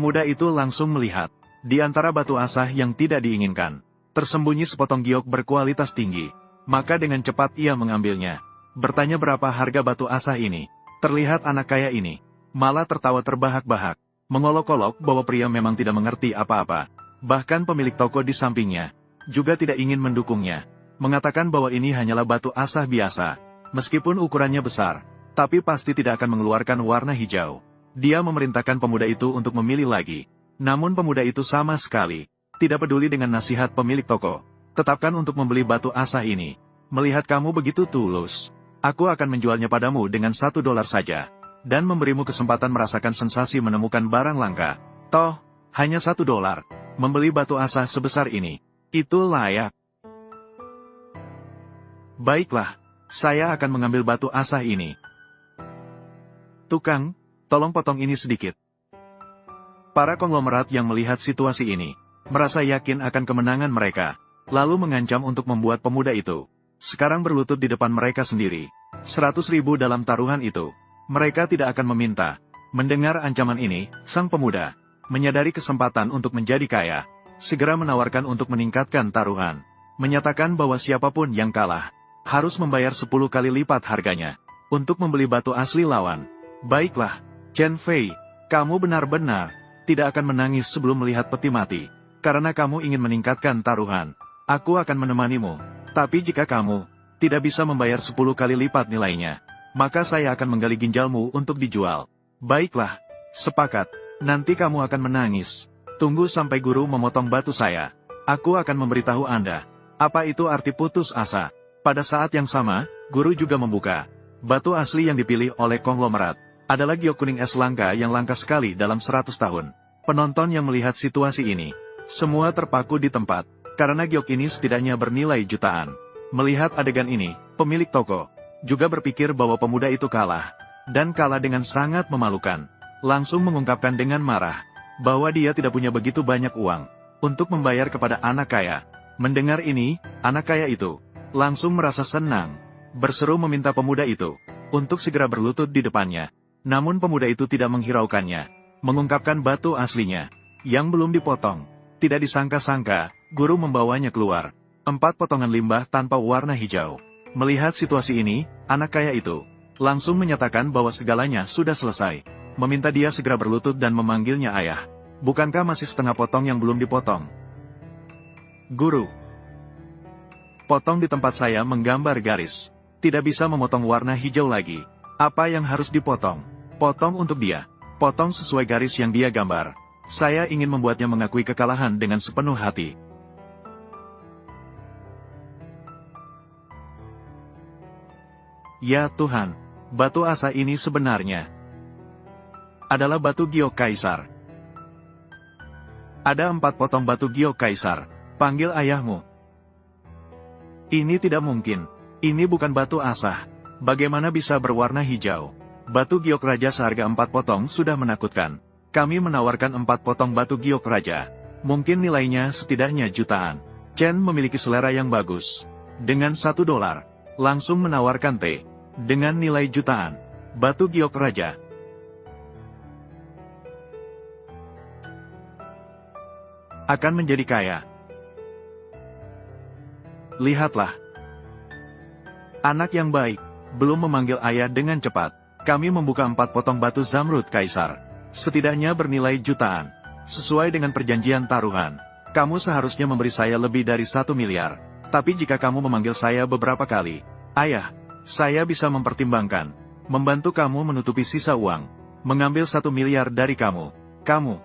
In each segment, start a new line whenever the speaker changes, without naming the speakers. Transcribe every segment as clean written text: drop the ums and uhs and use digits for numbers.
Pemuda itu langsung melihat. Di antara batu asah yang tidak diinginkan, tersembunyi sepotong giok berkualitas tinggi. Maka dengan cepat ia mengambilnya. Bertanya berapa harga batu asah ini. Terlihat anak kaya ini malah tertawa terbahak-bahak. Mengolok-olok bahwa pria memang tidak mengerti apa-apa. Bahkan pemilik toko di sampingnya juga tidak ingin mendukungnya. Mengatakan bahwa ini hanyalah batu asah biasa. Meskipun ukurannya besar, tapi pasti tidak akan mengeluarkan warna hijau. Dia memerintahkan pemuda itu untuk memilih lagi. Namun pemuda itu sama sekali tidak peduli dengan nasihat pemilik toko. Tetapkan untuk membeli batu asah ini. Melihat kamu begitu tulus, aku akan menjualnya padamu dengan $1 saja. Dan memberimu kesempatan merasakan sensasi menemukan barang langka. Toh, hanya $1. Membeli batu asah sebesar ini, itu layak. Baiklah, saya akan mengambil batu asah ini. Tukang, tolong potong ini sedikit. Para konglomerat yang melihat situasi ini, merasa yakin akan kemenangan mereka, lalu mengancam untuk membuat pemuda itu sekarang berlutut di depan mereka sendiri. 100.000 dalam taruhan itu, mereka tidak akan meminta. Mendengar ancaman ini, sang pemuda menyadari kesempatan untuk menjadi kaya, segera menawarkan untuk meningkatkan taruhan, menyatakan bahwa siapapun yang kalah harus membayar 10 kali lipat harganya untuk membeli batu asli lawan. Baiklah, Chen Fei, kamu benar-benar tidak akan menangis sebelum melihat peti mati, karena kamu ingin meningkatkan taruhan. Aku akan menemanimu, tapi jika kamu tidak bisa membayar 10 kali lipat nilainya, maka saya akan menggali ginjalmu untuk dijual. Baiklah, sepakat, nanti kamu akan menangis. Tunggu sampai guru memotong batu saya. Aku akan memberitahu Anda apa itu arti putus asa. Pada saat yang sama, guru juga membuka. Batu asli yang dipilih oleh konglomerat adalah giok kuning es langka yang langka sekali dalam 100 tahun. Penonton yang melihat situasi ini, semua terpaku di tempat, karena giok ini setidaknya bernilai jutaan. Melihat adegan ini, pemilik toko juga berpikir bahwa pemuda itu kalah, dan kalah dengan sangat memalukan. Langsung mengungkapkan dengan marah, bahwa dia tidak punya begitu banyak uang untuk membayar kepada anak kaya. Mendengar ini, anak kaya itu langsung merasa senang, berseru meminta pemuda itu untuk segera berlutut di depannya. Namun pemuda itu tidak menghiraukannya, mengungkapkan batu aslinya yang belum dipotong. Tidak disangka-sangka, guru membawanya keluar. 4 potongan limbah tanpa warna hijau. Melihat situasi ini, anak kaya itu langsung menyatakan bahwa segalanya sudah selesai, meminta dia segera berlutut dan memanggilnya ayah. Bukankah masih setengah potong yang belum dipotong? Guru, potong di tempat saya menggambar garis. Tidak bisa memotong warna hijau lagi. Apa yang harus dipotong? Potong untuk dia. Potong sesuai garis yang dia gambar. Saya ingin membuatnya mengakui kekalahan dengan sepenuh hati. Ya Tuhan, batu asa ini sebenarnya adalah batu giok kaisar. Ada 4 potong batu giok kaisar. Panggil ayahmu. Ini tidak mungkin. Ini bukan batu asah. Bagaimana bisa berwarna hijau? Batu giok raja seharga 4 potong sudah menakutkan. Kami menawarkan 4 potong batu giok raja. Mungkin nilainya setidaknya jutaan. Chen memiliki selera yang bagus. Dengan $1, langsung menawarkan teh. Dengan nilai jutaan. Batu giok raja. Akan menjadi kaya. Lihatlah. Anak yang baik, belum memanggil ayah dengan cepat. Kami membuka 4 potong batu zamrud kaisar. Setidaknya bernilai jutaan. Sesuai dengan perjanjian taruhan, kamu seharusnya memberi saya lebih dari 1 miliar. Tapi jika kamu memanggil saya beberapa kali, ayah, saya bisa mempertimbangkan membantu kamu menutupi sisa uang. Mengambil 1 miliar dari kamu. Kamu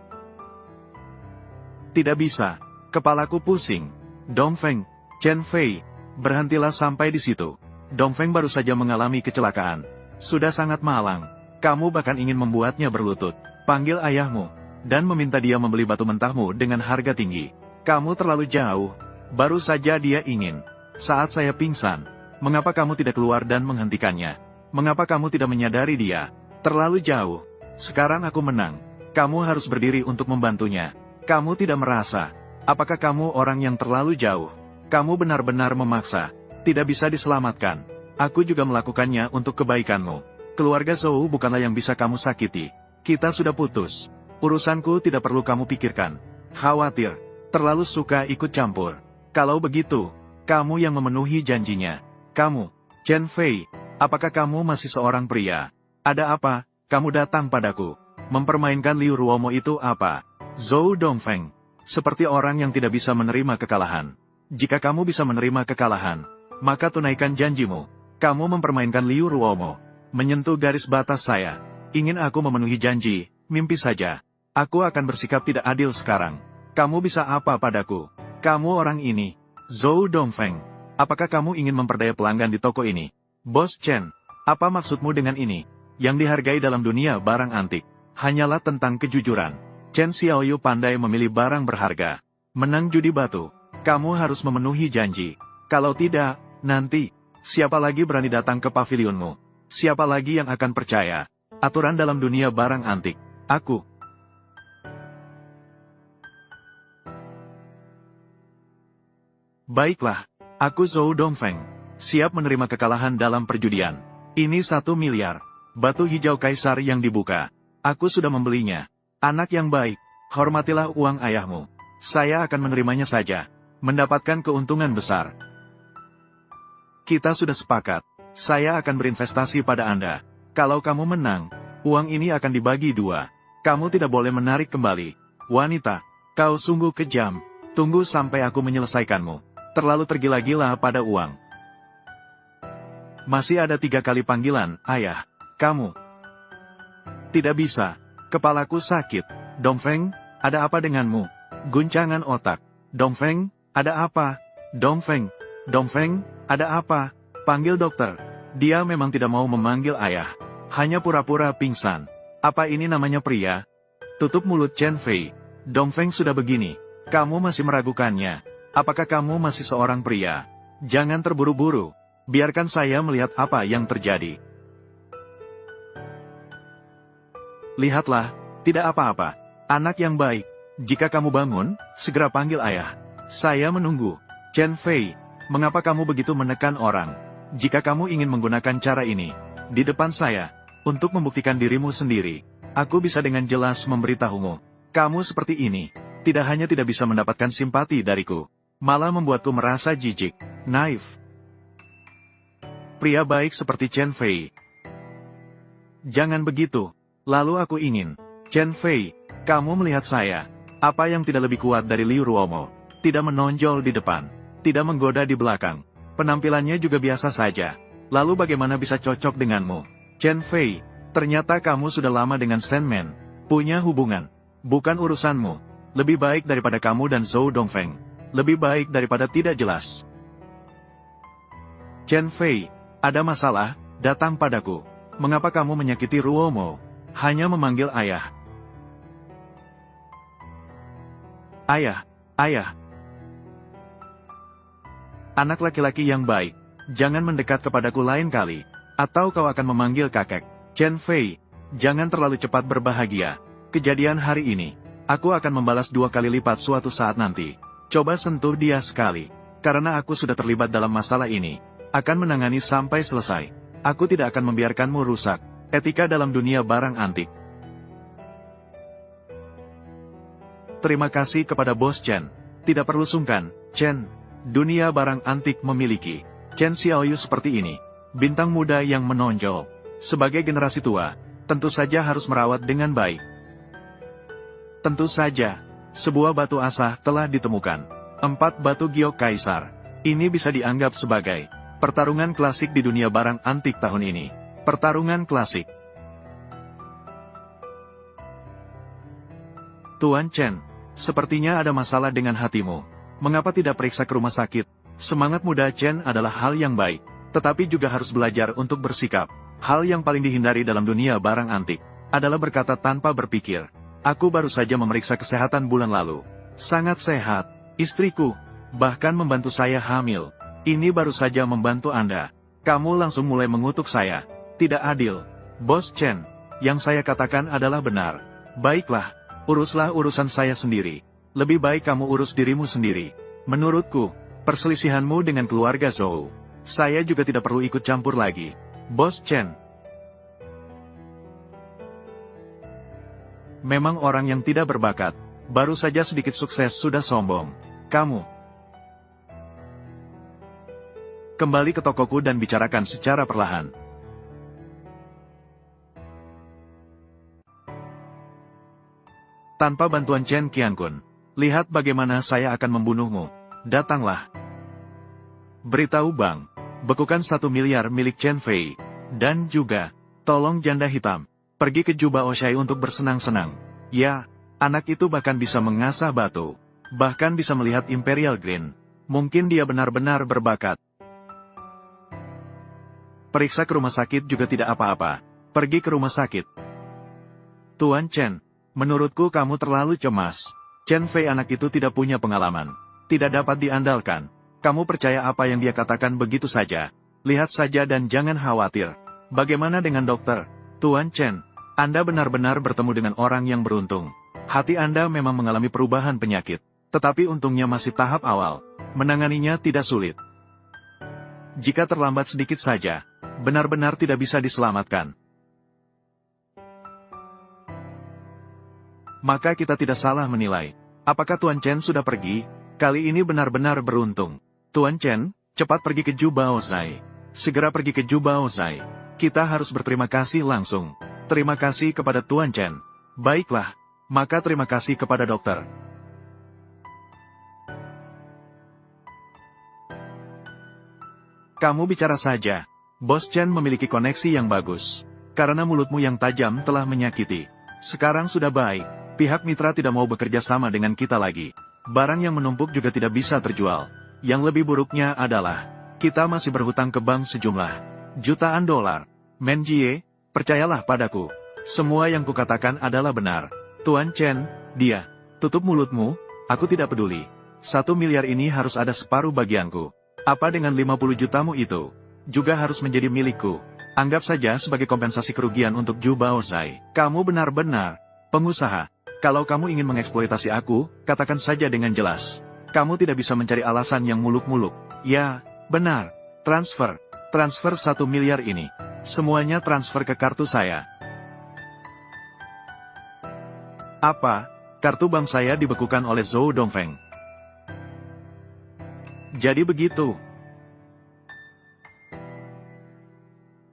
tidak bisa. Kepalaku pusing. Dongfeng, Chen Fei, berhentilah sampai di situ. Dongfeng baru saja mengalami kecelakaan. Sudah sangat malang. Kamu bahkan ingin membuatnya berlutut. Panggil ayahmu, dan meminta dia membeli batu mentahmu dengan harga tinggi. Kamu terlalu jauh. Baru saja dia ingin. Saat saya pingsan, mengapa kamu tidak keluar dan menghentikannya? Mengapa kamu tidak menyadari dia? Terlalu jauh. Sekarang aku menang. Kamu harus berdiri untuk membantunya. Kamu tidak merasa. Apakah kamu orang yang terlalu jauh? Kamu benar-benar memaksa. Tidak bisa diselamatkan. Aku juga melakukannya untuk kebaikanmu. Keluarga Zhou bukanlah yang bisa kamu sakiti. Kita sudah putus. Urusanku tidak perlu kamu pikirkan. Khawatir, terlalu suka ikut campur. Kalau begitu, kamu yang memenuhi janjinya. Kamu, Chen Fei, apakah kamu masih seorang pria? Ada apa, kamu datang padaku? Mempermainkan Liu Ruomo itu apa? Zhou Dongfeng, seperti orang yang tidak bisa menerima kekalahan. Jika kamu bisa menerima kekalahan, maka tunaikan janjimu. Kamu mempermainkan Liu Ruomo, menyentuh garis batas saya. Ingin aku memenuhi janji, mimpi saja. Aku akan bersikap tidak adil sekarang. Kamu bisa apa padaku? Kamu orang ini, Zhou Dongfeng. Apakah kamu ingin memperdaya pelanggan di toko ini? Bos Chen, apa maksudmu dengan ini? Yang dihargai dalam dunia barang antik, hanyalah tentang kejujuran. Chen Xiaoyu pandai memilih barang berharga. Menang judi batu, kamu harus memenuhi janji. Kalau tidak, nanti, siapa lagi berani datang ke pavilionmu? Siapa lagi yang akan percaya? Aturan dalam dunia barang antik, aku. Baiklah, aku Zhou Dongfeng, siap menerima kekalahan dalam perjudian. Ini 1 miliar, batu hijau kaisar yang dibuka. Aku sudah membelinya. Anak yang baik, hormatilah uang ayahmu. Saya akan menerimanya saja, mendapatkan keuntungan besar. Kita sudah sepakat, saya akan berinvestasi pada Anda. Kalau kamu menang, uang ini akan dibagi 2. Kamu tidak boleh menarik kembali. Wanita, kau sungguh kejam. Tunggu sampai aku menyelesaikanmu. Terlalu tergila-gila pada uang. Masih ada 3 kali panggilan, ayah. Kamu. Tidak bisa. Kepalaku sakit. Dongfeng, ada apa denganmu? Guncangan otak. Dongfeng, ada apa? Dongfeng. Dongfeng, ada apa? Panggil dokter. Dia memang tidak mau memanggil ayah. Hanya pura-pura pingsan. Apa ini namanya pria? Tutup mulut Chen Fei. Dongfeng sudah begini. Kamu masih meragukannya. Apakah kamu masih seorang pria? Jangan terburu-buru. Biarkan saya melihat apa yang terjadi. Lihatlah, tidak apa-apa. Anak yang baik. Jika kamu bangun, segera panggil ayah. Saya menunggu. Chen Fei, mengapa kamu begitu menekan orang? Jika kamu ingin menggunakan cara ini, di depan saya, untuk membuktikan dirimu sendiri, aku bisa dengan jelas memberitahumu. Kamu seperti ini, tidak hanya tidak bisa mendapatkan simpati dariku, malah membuatku merasa jijik, naif. Pria baik seperti Chen Fei. Jangan begitu. Lalu aku ingin, Chen Fei, kamu melihat saya. Apa yang tidak lebih kuat dari Liu Ruomo? Tidak menonjol di depan, tidak menggoda di belakang. Penampilannya juga biasa saja. Lalu bagaimana bisa cocok denganmu? Chen Fei, ternyata kamu sudah lama dengan Sandman. Punya hubungan. Bukan urusanmu. Lebih baik daripada kamu dan Zhou Dongfeng. Lebih baik daripada tidak jelas. Chen Fei, ada masalah? Datang padaku. Mengapa kamu menyakiti Ruomo? Hanya memanggil ayah. Ayah, ayah. Anak laki-laki yang baik, jangan mendekat kepadaku lain kali, atau kau akan memanggil kakek. Chen Fei, jangan terlalu cepat berbahagia. Kejadian hari ini, aku akan membalas 2 kali lipat suatu saat nanti. Coba sentuh dia sekali, karena aku sudah terlibat dalam masalah ini. Akan menangani sampai selesai. Aku tidak akan membiarkanmu rusak. Etika dalam dunia barang antik. Terima kasih kepada Bos Chen. Tidak perlu sungkan, Chen. Dunia barang antik memiliki Chen Xiaoyu seperti ini. Bintang muda yang menonjol. Sebagai generasi tua, tentu saja harus merawat dengan baik. Tentu saja, sebuah batu asah telah ditemukan. 4 batu giok kaisar. Ini bisa dianggap sebagai pertarungan klasik di dunia barang antik tahun ini. Pertarungan klasik. Tuan Chen, sepertinya ada masalah dengan hatimu. Mengapa tidak periksa ke rumah sakit? Semangat muda Chen adalah hal yang baik, tetapi juga harus belajar untuk bersikap. Hal yang paling dihindari dalam dunia barang antik adalah berkata tanpa berpikir. Aku baru saja memeriksa kesehatan bulan lalu. Sangat sehat, istriku, bahkan membantu saya hamil. Ini baru saja membantu Anda. Kamu langsung mulai mengutuk saya. Tidak adil. Bos Chen, yang saya katakan adalah benar. Baiklah, uruslah urusan saya sendiri. Lebih baik kamu urus dirimu sendiri. Menurutku, perselisihanmu dengan keluarga Zhou, saya juga tidak perlu ikut campur lagi. Bos Chen. Memang orang yang tidak berbakat, baru saja sedikit sukses sudah sombong. Kamu kembali ke tokoku dan bicarakan secara perlahan. Tanpa bantuan Chen Qiankun, lihat bagaimana saya akan membunuhmu. Datanglah. Beritahu Bang, bekukan 1 miliar milik Chen Fei. Dan juga, tolong janda hitam, pergi ke Juba Oshai untuk bersenang-senang. Ya, anak itu bahkan bisa mengasah batu. Bahkan bisa melihat Imperial Green. Mungkin dia benar-benar berbakat. Periksa ke rumah sakit juga tidak apa-apa. Pergi ke rumah sakit. Tuan Chen, menurutku kamu terlalu cemas. Chen Fei anak itu tidak punya pengalaman. Tidak dapat diandalkan. Kamu percaya apa yang dia katakan begitu saja. Lihat saja dan jangan khawatir. Bagaimana dengan dokter? Tuan Chen, Anda benar-benar bertemu dengan orang yang beruntung. Hati Anda memang mengalami perubahan penyakit. Tetapi untungnya masih tahap awal. Menanganinya tidak sulit. Jika terlambat sedikit saja, benar-benar tidak bisa diselamatkan. Maka kita tidak salah menilai. Apakah Tuan Chen sudah pergi? Kali ini benar-benar beruntung. Tuan Chen, cepat pergi ke Juba Ozai. Segera pergi ke Juba Ozai. Kita harus berterima kasih langsung. Terima kasih kepada Tuan Chen. Baiklah, maka terima kasih kepada dokter. Kamu bicara saja. Bos Chen memiliki koneksi yang bagus. Karena mulutmu yang tajam telah menyakiti. Sekarang sudah baik. Pihak mitra tidak mau bekerja sama dengan kita lagi. Barang yang menumpuk juga tidak bisa terjual. Yang lebih buruknya adalah, kita masih berhutang ke bank sejumlah jutaan dolar. Menjie, percayalah padaku. Semua yang kukatakan adalah benar. Tuan Chen, dia. Tutup mulutmu, aku tidak peduli. 1 miliar ini harus ada separuh bagianku. Apa dengan 50 jutamu itu? Juga harus menjadi milikku. Anggap saja sebagai kompensasi kerugian untuk Juba Ozai. Kamu benar-benar pengusaha. Kalau kamu ingin mengeksploitasi aku, katakan saja dengan jelas. Kamu tidak bisa mencari alasan yang muluk-muluk. Ya, benar. Transfer. Transfer 1 miliar ini. Semuanya transfer ke kartu saya. Apa? Kartu bank saya dibekukan oleh Zhou Dongfeng. Jadi begitu.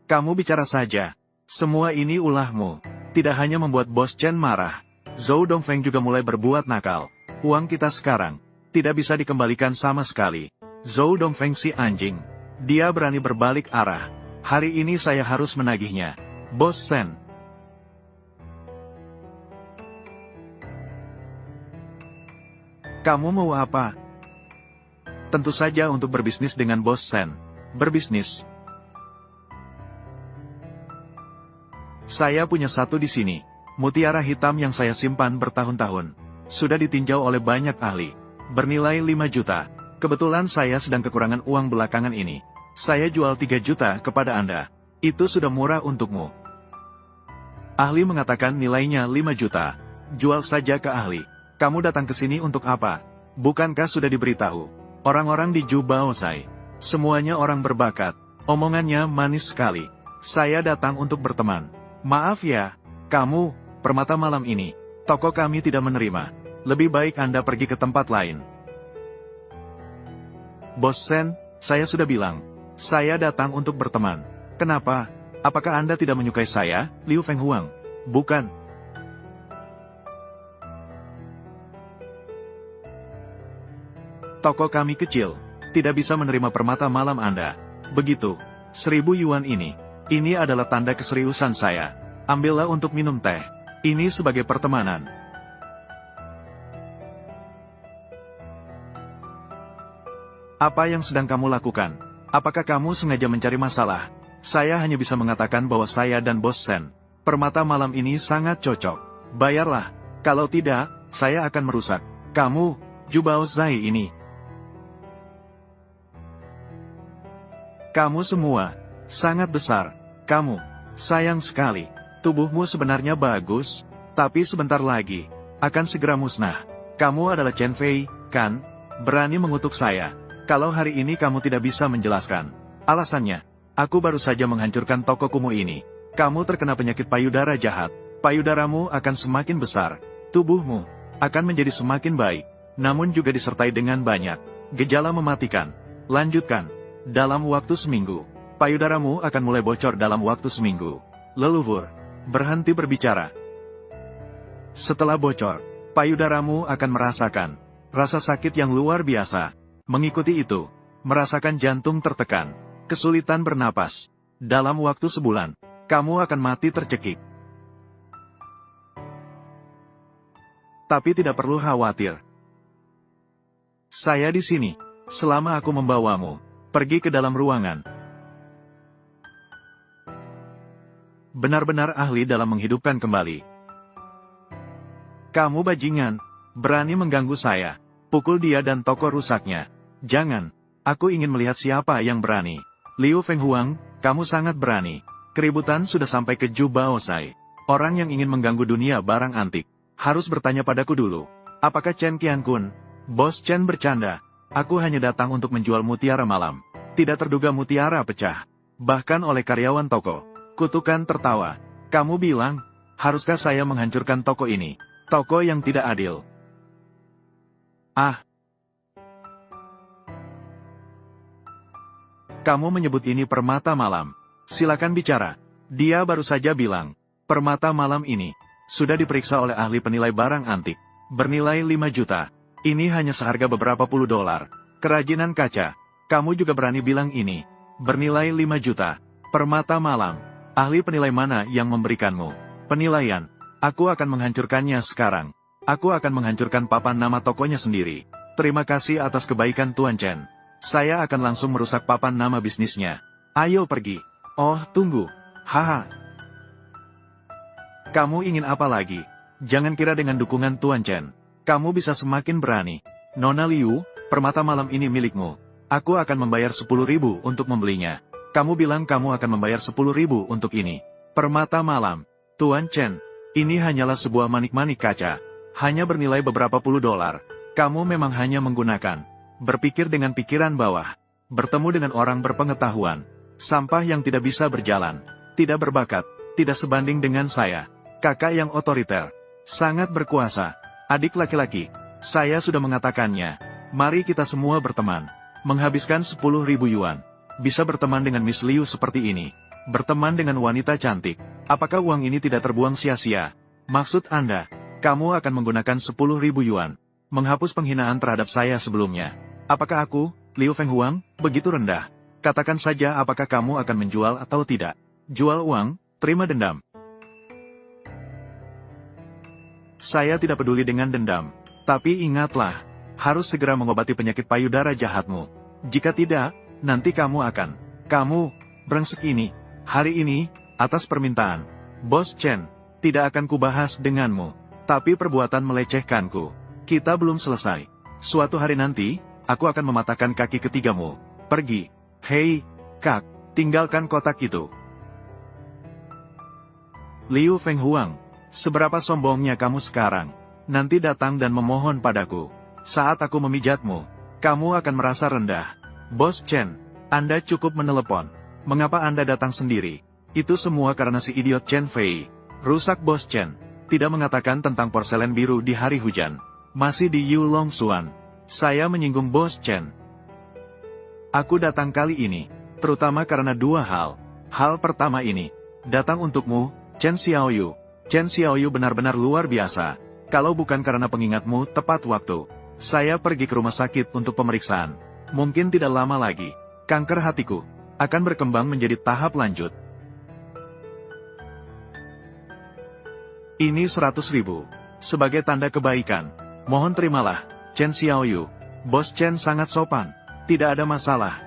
Kamu bicara saja. Semua ini ulahmu. Tidak hanya membuat Bos Chen marah. Zhou Dongfeng juga mulai berbuat nakal. Uang kita sekarang tidak bisa dikembalikan sama sekali. Zhou Dongfeng si anjing. Dia berani berbalik arah. Hari ini saya harus menagihnya. Bos Chen. Kamu mau apa? Tentu saja untuk berbisnis dengan Bos Chen. Berbisnis. Saya punya satu di sini. Mutiara hitam yang saya simpan bertahun-tahun. Sudah ditinjau oleh banyak ahli. Bernilai 5 juta. Kebetulan saya sedang kekurangan uang belakangan ini. Saya jual 3 juta kepada Anda. Itu sudah murah untukmu. Ahli mengatakan nilainya 5 juta. Jual saja ke ahli. Kamu datang ke sini untuk apa? Bukankah sudah diberitahu? Orang-orang di Juba Ozai. Semuanya orang berbakat. Omongannya manis sekali. Saya datang untuk berteman. Maaf ya, kamu, permata malam ini. Toko kami tidak menerima. Lebih baik Anda pergi ke tempat lain. Bos Chen, saya sudah bilang. Saya datang untuk berteman. Kenapa? Apakah Anda tidak menyukai saya, Liu Fenghuang? Bukan. Toko kami kecil. Tidak bisa menerima permata malam Anda. Begitu. 1.000 yuan ini. Ini adalah tanda keseriusan saya. Ambillah untuk minum teh. Ini sebagai pertemanan. Apa yang sedang kamu lakukan? Apakah kamu sengaja mencari masalah? Saya hanya bisa mengatakan bahwa saya dan Bos Chen. Permata malam ini sangat cocok. Bayarlah. Kalau tidak, saya akan merusak kamu, Juba Ozai ini. Kamu semua sangat besar. Kamu, sayang sekali. Tubuhmu sebenarnya bagus, tapi sebentar lagi akan segera musnah. Kamu adalah Chen Fei, kan? Berani mengutuk saya. Kalau hari ini kamu tidak bisa menjelaskan alasannya, aku baru saja menghancurkan toko kumuh ini. Kamu terkena penyakit payudara jahat. payudaramu akan semakin besar, tubuhmu akan menjadi semakin baik, namun juga disertai dengan banyak gejala mematikan. Lanjutkan. Dalam waktu seminggu, payudaramu akan mulai bocor dalam waktu seminggu. Leluhur, berhenti berbicara. Setelah bocor, payudaramu akan merasakan rasa sakit yang luar biasa. Mengikuti itu, merasakan jantung tertekan, kesulitan bernapas. Dalam waktu sebulan, kamu akan mati tercekik. Tapi tidak perlu khawatir. Saya di sini, selama aku membawamu pergi ke dalam ruangan. Benar-benar ahli dalam menghidupkan kembali. Kamu bajingan, berani mengganggu saya. Pukul dia dan toko rusaknya. Jangan, aku ingin melihat siapa yang berani. Liu Fenghuang, kamu sangat berani. Keributan sudah sampai ke Jubaosai. Orang yang ingin mengganggu dunia barang antik harus bertanya padaku dulu. Apakah Chen Qiankun? Bos Chen bercanda. Aku hanya datang untuk menjual mutiara malam. Tidak terduga mutiara pecah. Bahkan oleh karyawan toko. Kutukan tertawa. Kamu bilang, haruskah saya menghancurkan toko ini? Toko yang tidak adil. Ah. Kamu menyebut ini permata malam. Silakan bicara. Dia baru saja bilang, permata malam ini sudah diperiksa oleh ahli penilai barang antik. Bernilai 5 juta. Ini hanya seharga beberapa puluh dolar. Kerajinan kaca. Kamu juga berani bilang ini bernilai 5 juta. Permata malam. Ahli penilai mana yang memberikanmu penilaian? Aku akan menghancurkannya sekarang. Aku akan menghancurkan papan nama tokonya sendiri. Terima kasih atas kebaikan Tuan Chen. Saya akan langsung merusak papan nama bisnisnya. Ayo pergi. Oh, tunggu. Haha. Kamu ingin apa lagi? Jangan kira dengan dukungan Tuan Chen kamu bisa semakin berani. Nona Liu, permata malam ini milikmu. Aku akan membayar 10.000 untuk membelinya. Kamu bilang kamu akan membayar 10.000 untuk ini. Permata malam. Tuan Chen, ini hanyalah sebuah manik-manik kaca. Hanya bernilai beberapa puluh dolar. Kamu memang hanya menggunakan berpikir dengan pikiran bawah. Bertemu dengan orang berpengetahuan. Sampah yang tidak bisa berjalan. Tidak berbakat. Tidak sebanding dengan saya. Kakak yang otoriter. Sangat berkuasa. Adik laki-laki. Saya sudah mengatakannya. Mari kita semua berteman. Menghabiskan 10.000 yuan. Bisa berteman dengan Miss Liu seperti ini. Berteman dengan wanita cantik. Apakah uang ini tidak terbuang sia-sia? Maksud Anda, kamu akan menggunakan 10.000 yuan. Menghapus penghinaan terhadap saya sebelumnya. Apakah aku, Liu Fenghuang, begitu rendah? Katakan saja apakah kamu akan menjual atau tidak. Jual uang, terima dendam. Saya tidak peduli dengan dendam. Tapi ingatlah, harus segera mengobati penyakit payudara jahatmu. Jika tidak, nanti kamu akan. Kamu, brengsek ini, hari ini, atas permintaan Bos Chen, tidak akan kubahas denganmu. Tapi perbuatan melecehkanku. Kita belum selesai. Suatu hari nanti, aku akan mematahkan kaki ketigamu. Pergi. Hei, Kak, tinggalkan kotak itu. Liu Fenghuang, seberapa sombongnya kamu sekarang? Nanti datang dan memohon padaku. Saat aku memijatmu, kamu akan merasa rendah. Bos Chen, Anda cukup menelepon. Mengapa Anda datang sendiri? Itu semua karena si idiot Chen Fei. Rusak Bos Chen. Tidak mengatakan tentang porselen biru di hari hujan. Masih di Yulong Xuan. Saya menyinggung Bos Chen. Aku datang kali ini, terutama karena dua hal. Hal pertama ini, datang untukmu, Chen Xiaoyu. Chen Xiaoyu benar-benar luar biasa. Kalau bukan karena pengingatmu tepat waktu, saya pergi ke rumah sakit untuk pemeriksaan. Mungkin tidak lama lagi, kanker hatiku akan berkembang menjadi tahap lanjut. Ini 100.000. Sebagai tanda kebaikan. Mohon terimalah, Chen Xiaoyu. Bos Chen sangat sopan. Tidak ada masalah.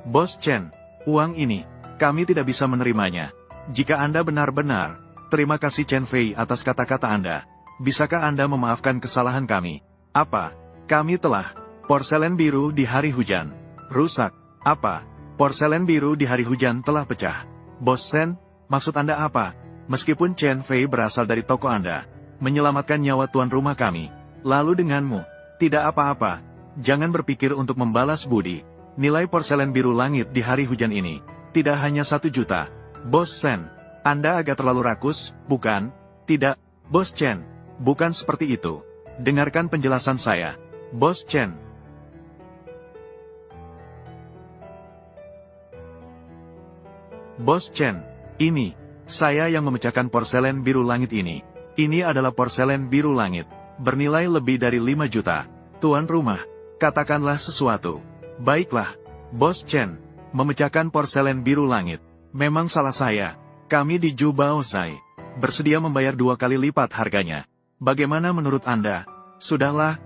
Bos Chen, uang ini, kami tidak bisa menerimanya. Jika Anda benar-benar, terima kasih Chen Fei atas kata-kata Anda. Bisakah Anda memaafkan kesalahan kami? Apa? Kami telah. Porselen biru di hari hujan. Rusak. Apa? Porselen biru di hari hujan telah pecah. Bos Chen, maksud Anda apa? Meskipun Chen Fei berasal dari toko Anda, menyelamatkan nyawa tuan rumah kami. Lalu denganmu, tidak apa-apa. Jangan berpikir untuk membalas budi. Nilai porselen biru langit di hari hujan ini, tidak hanya 1 juta. Bos Chen, Anda agak terlalu rakus, bukan? Tidak, Bos Chen. Bukan seperti itu. Dengarkan penjelasan saya, Bos Chen. Bos Chen, ini, saya yang memecahkan porselen biru langit ini. Ini adalah porselen biru langit, bernilai lebih dari 5 juta. Tuan rumah, katakanlah sesuatu. Baiklah, Bos Chen, memecahkan porselen biru langit. Memang salah saya. Kami di Ju Baozai bersedia membayar 2 kali lipat harganya. Bagaimana menurut Anda? Sudahlah,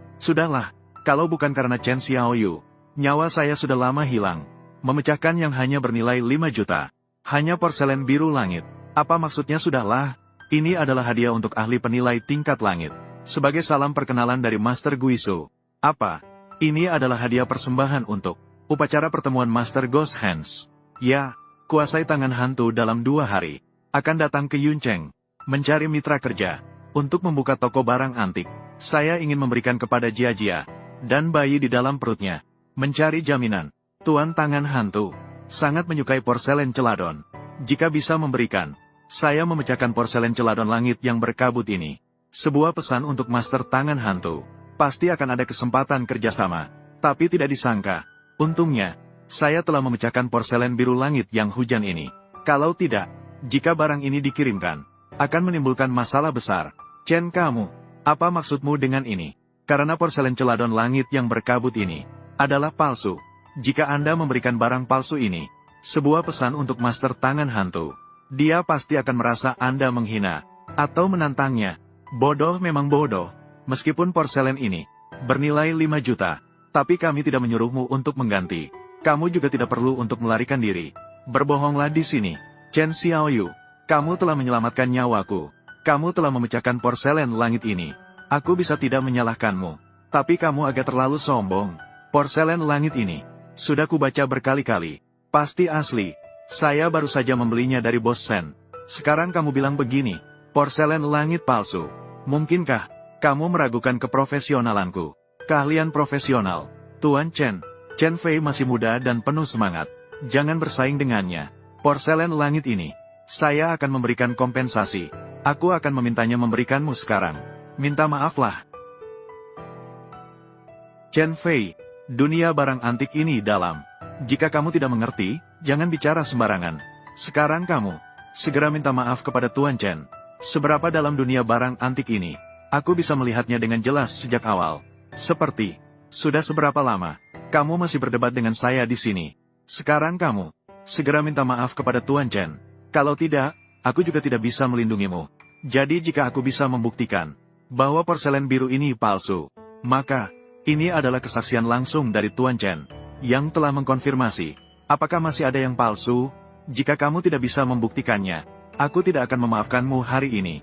kalau bukan karena Chen Xiaoyu, nyawa saya sudah lama hilang. Memecahkan yang hanya bernilai 5 juta. Hanya porselen biru langit. Apa maksudnya sudahlah? Ini adalah hadiah untuk ahli penilai tingkat langit. Sebagai salam perkenalan dari Master Guisu. Apa? Ini adalah hadiah persembahan untuk upacara pertemuan Master Ghost Hands. Ya, kuasai tangan hantu dalam 2 hari. Akan datang ke Yuncheng, mencari mitra kerja, untuk membuka toko barang antik. Saya ingin memberikan kepada Jia dan bayi di dalam perutnya. Mencari jaminan. Tuan tangan hantu sangat menyukai porselen celadon. Jika bisa memberikan, saya memecahkan porselen celadon langit yang berkabut ini. Sebuah pesan untuk Master Tangan Hantu. Pasti akan ada kesempatan kerjasama. Tapi tidak disangka. Untungnya, saya telah memecahkan porselen biru langit yang hujan ini. Kalau tidak, jika barang ini dikirimkan, akan menimbulkan masalah besar. Chen kamu, apa maksudmu dengan ini? Karena porselen celadon langit yang berkabut ini adalah palsu. Jika Anda memberikan barang palsu ini, sebuah pesan untuk Master Tangan Hantu, dia pasti akan merasa Anda menghina, atau menantangnya. Bodoh memang bodoh. Meskipun porselen ini bernilai 5 juta, tapi kami tidak menyuruhmu untuk mengganti. Kamu juga tidak perlu untuk melarikan diri. Berbohonglah di sini. Chen Xiaoyu, kamu telah menyelamatkan nyawaku. Kamu telah memecahkan porselen langit ini. Aku bisa tidak menyalahkanmu. Tapi kamu agak terlalu sombong. Porselen langit ini sudah kubaca berkali-kali. Pasti asli. Saya baru saja membelinya dari Bos Sen. Sekarang kamu bilang begini, porselen langit palsu. Mungkinkah kamu meragukan keprofesionalanku? Keahlian profesional. Tuan Chen. Chen Fei masih muda dan penuh semangat. Jangan bersaing dengannya. Porselen langit ini, saya akan memberikan kompensasi. Aku akan memintanya memberikanmu sekarang. Minta maaflah. Chen Fei, dunia barang antik ini dalam. Jika kamu tidak mengerti, jangan bicara sembarangan. Sekarang kamu, segera minta maaf kepada Tuan Chen. Seberapa dalam dunia barang antik ini, aku bisa melihatnya dengan jelas sejak awal. Seperti, sudah seberapa lama, kamu masih berdebat dengan saya di sini. Sekarang kamu, segera minta maaf kepada Tuan Chen. Kalau tidak, aku juga tidak bisa melindungimu. Jadi jika aku bisa membuktikan bahwa porselen biru ini palsu, maka ini adalah kesaksian langsung dari Tuan Chen, yang telah mengkonfirmasi. Apakah masih ada yang palsu? Jika kamu tidak bisa membuktikannya, aku tidak akan memaafkanmu hari ini.